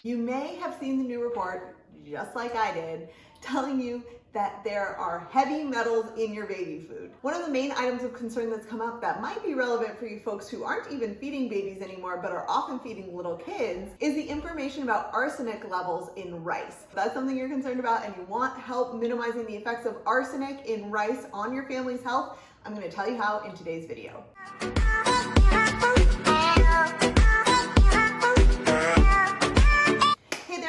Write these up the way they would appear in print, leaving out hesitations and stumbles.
You may have seen the new report, just like I did, telling you that there are heavy metals in your baby food. One of the main items of concern that's come up that might be relevant for you folks who aren't even feeding babies anymore but are often feeding little kids is the information about arsenic levels in rice. If that's something you're concerned about and you want help minimizing the effects of arsenic in rice on your family's health, I'm going to tell you how in today's video.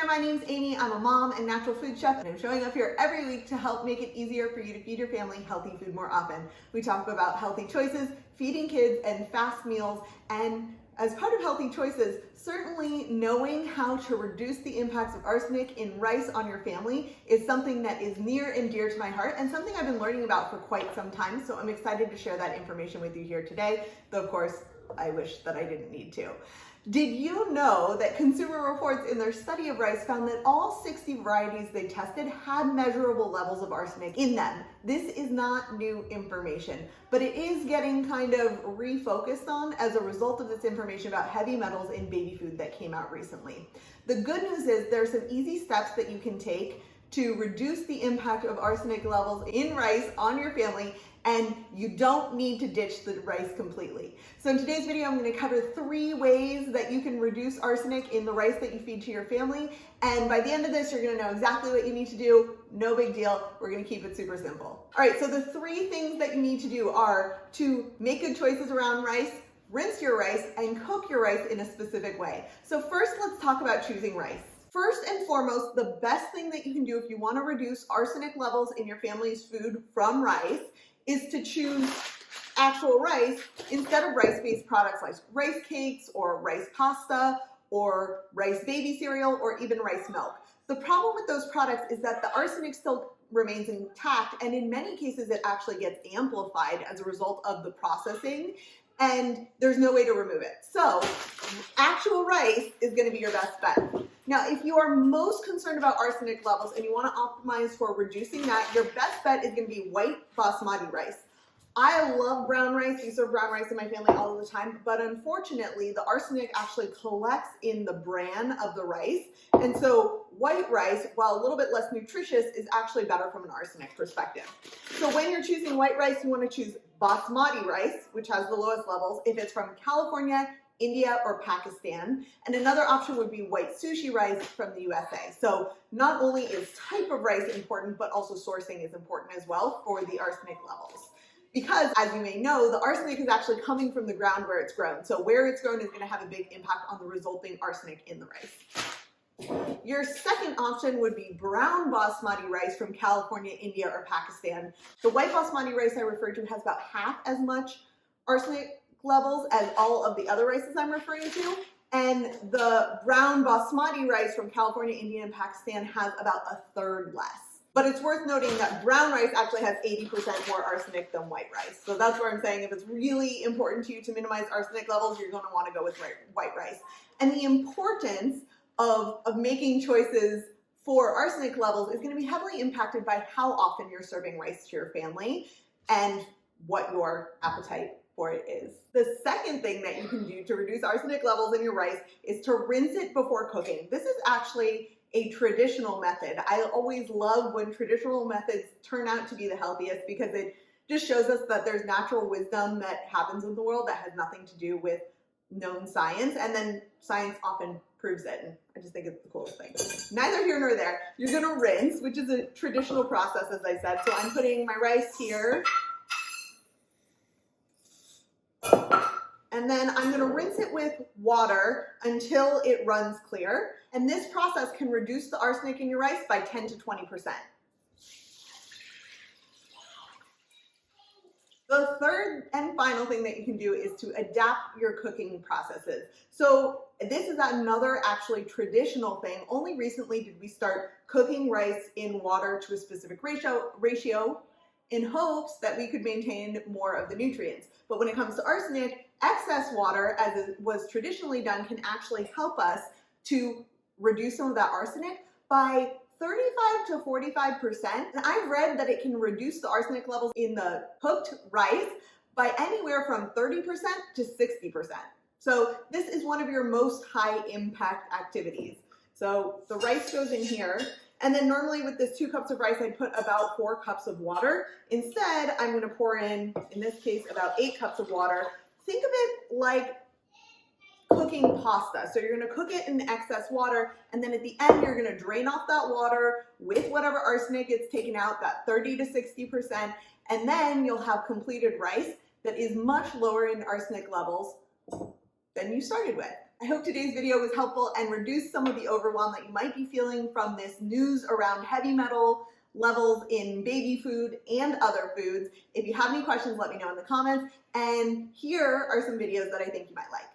My name's Amy, I'm a mom and natural food chef, and I'm showing up here every week to help make it easier for you to feed your family healthy food more often. We talk about healthy choices, feeding kids, and fast meals, and as part of healthy choices, certainly knowing how to reduce the impacts of arsenic in rice on your family is something that is near and dear to my heart and something I've been learning about for quite some time, so I'm excited to share that information with you here today, though of course, I wish that I didn't need to. Did you know that Consumer Reports in their study of rice found that all 60 varieties they tested had measurable levels of arsenic in them? This is not new information, but it is getting kind of refocused on as a result of this information about heavy metals in baby food that came out recently. The good news is there are some easy steps that you can take to reduce the impact of arsenic levels in rice on your family, and you don't need to ditch the rice completely. So in today's video, I'm going to cover 3 ways that you can reduce arsenic in the rice that you feed to your family. And by the end of this, you're going to know exactly what you need to do. No big deal. We're going to keep it super simple. All right, so the 3 things that you need to do are to make good choices around rice, rinse your rice, and cook your rice in a specific way. So first, let's talk about choosing rice. First and foremost, the best thing that you can do if you want to reduce arsenic levels in your family's food from rice is to choose actual rice instead of rice-based products like rice cakes or rice pasta or rice baby cereal or even rice milk. The problem with those products is that the arsenic still remains intact, and in many cases it actually gets amplified as a result of the processing, and there's no way to remove it. So actual rice is going to be your best bet. Now, if you are most concerned about arsenic levels and you want to optimize for reducing that, your best bet is going to be white basmati rice. I love brown rice. We serve brown rice in my family all the time, but unfortunately, the arsenic actually collects in the bran of the rice. And so white rice, while a little bit less nutritious, is actually better from an arsenic perspective. So when you're choosing white rice, you want to choose basmati rice, which has the lowest levels, if it's from California, India, or Pakistan. And another option would be white sushi rice from the USA. So not only is type of rice important, but also sourcing is important as well for the arsenic levels. Because, as you may know, the arsenic is actually coming from the ground where it's grown. So where it's grown is going to have a big impact on the resulting arsenic in the rice. Your second option would be brown basmati rice from California, India, or Pakistan. The white basmati rice I referred to has about half as much arsenic levels as all of the other rices I'm referring to. And the brown basmati rice from California, India, and Pakistan has about a third less. But it's worth noting that brown rice actually has 80% more arsenic than white rice. So that's where I'm saying if it's really important to you to minimize arsenic levels, you're going to want to go with white rice. And the importance of making choices for arsenic levels is going to be heavily impacted by how often you're serving rice to your family and what your appetite for it is. The second thing that you can do to reduce arsenic levels in your rice is to rinse it before cooking. This is actually a traditional method. I always love when traditional methods turn out to be the healthiest because it just shows us that there's natural wisdom that happens in the world that has nothing to do with known science, and then science often proves it, and I just think it's the coolest thing. Neither here nor there. You're gonna rinse, which is a traditional process, as I said. So I'm putting my rice here, and then I'm going to rinse it with water until it runs clear. And this process can reduce the arsenic in your rice by 10 to 20%. The third and final thing that you can do is to adapt your cooking processes. So this is another actually traditional thing. Only recently did we start cooking rice in water to a specific ratio in hopes that we could maintain more of the nutrients. But when it comes to arsenic, excess water, as it was traditionally done, can actually help us to reduce some of that arsenic by 35 to 45%. And I've read that it can reduce the arsenic levels in the cooked rice by anywhere from 30% to 60%. So this is one of your most high impact activities. So the rice goes in here. And then normally with this 2 cups of rice, I'd put about 4 cups of water. Instead, I'm gonna pour in this case, about 8 cups of water. Think of it like cooking pasta. So you're gonna cook it in excess water, and then at the end, you're gonna drain off that water with whatever arsenic it's taken out, that 30 to 60%, and then you'll have completed rice that is much lower in arsenic levels than you started with. I hope today's video was helpful and reduced some of the overwhelm that you might be feeling from this news around heavy metal levels in baby food and other foods. If you have any questions, let me know in the comments. And here are some videos that I think you might like.